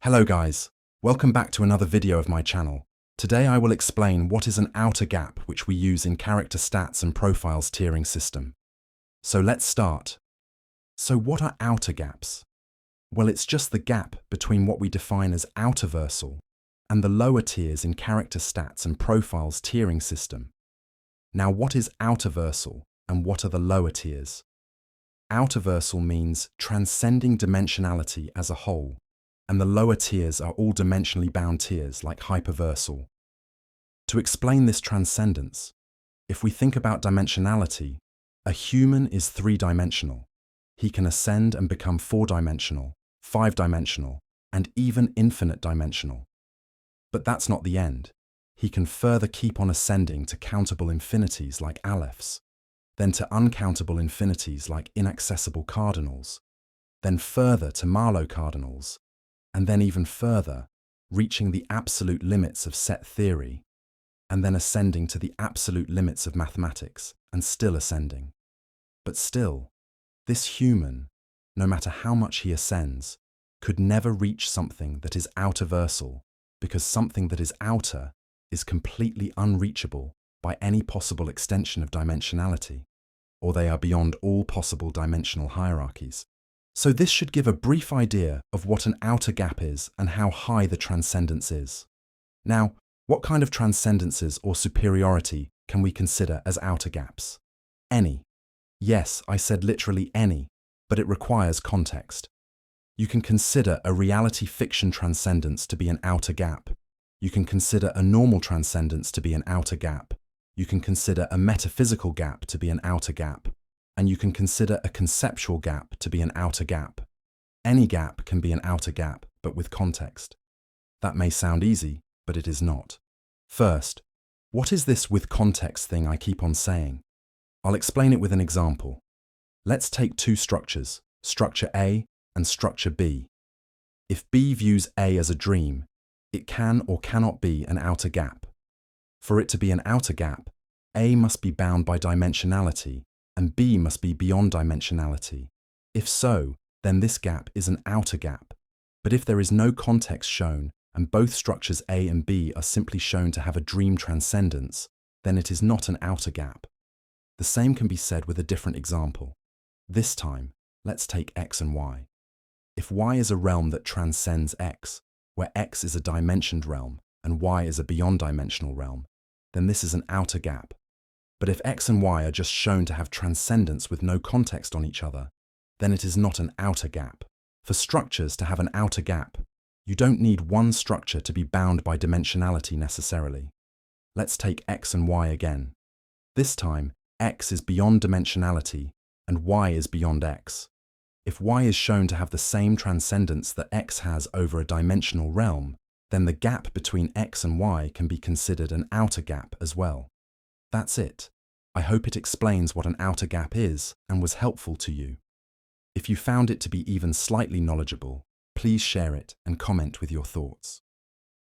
Hello guys, welcome back to another video of my channel. Today I will explain what is an outer gap which we use in character stats and profiles tiering system. So let's start. So what are outer gaps? Well, it's just the gap between what we define as outerversal and the lower tiers in character stats and profiles tiering system. Now what is outerversal and what are the lower tiers? Outerversal means transcending dimensionality as a whole, and the lower tiers are all dimensionally bound tiers like hyperversal. To explain this transcendence, if we think about dimensionality, a human is three-dimensional. He can ascend and become four-dimensional, five-dimensional, and even infinite-dimensional. But that's not the end. He can further keep on ascending to countable infinities like alephs, then to uncountable infinities like inaccessible cardinals, then further to Marlow cardinals, and then even further, reaching the absolute limits of set theory, and then ascending to the absolute limits of mathematics, and still ascending. But still, this human, no matter how much he ascends, could never reach something that is outerversal, because something that is outer is completely unreachable by any possible extension of dimensionality, or they are beyond all possible dimensional hierarchies. So this should give a brief idea of what an outer gap is and how high the transcendence is. Now, what kind of transcendences or superiority can we consider as outer gaps? Any. Yes, I said literally any, but it requires context. You can consider a reality fiction transcendence to be an outer gap. You can consider a normal transcendence to be an outer gap. You can consider a metaphysical gap to be an outer gap. And you can consider a conceptual gap to be an outer gap. Any gap can be an outer gap, but with context. That may sound easy, but it is not. First, what is this with context thing I keep on saying? I'll explain it with an example. Let's take two structures, structure A and structure B. If B views A as a dream, it can or cannot be an outer gap. For it to be an outer gap, A must be bound by dimensionality, and B must be beyond dimensionality. If so, then this gap is an outer gap. But if there is no context shown, and both structures A and B are simply shown to have a dream transcendence, then it is not an outer gap. The same can be said with a different example. This time, let's take X and Y. If Y is a realm that transcends X, where X is a dimensioned realm and Y is a beyond-dimensional realm, then this is an outer gap. But if X and Y are just shown to have transcendence with no context on each other, then it is not an outer gap. For structures to have an outer gap, you don't need one structure to be bound by dimensionality necessarily. Let's take X and Y again. This time, X is beyond dimensionality and Y is beyond X. If Y is shown to have the same transcendence that X has over a dimensional realm, then the gap between X and Y can be considered an outer gap as well. That's it. I hope it explains what an outer gap is and was helpful to you. If you found it to be even slightly knowledgeable, please share it and comment with your thoughts.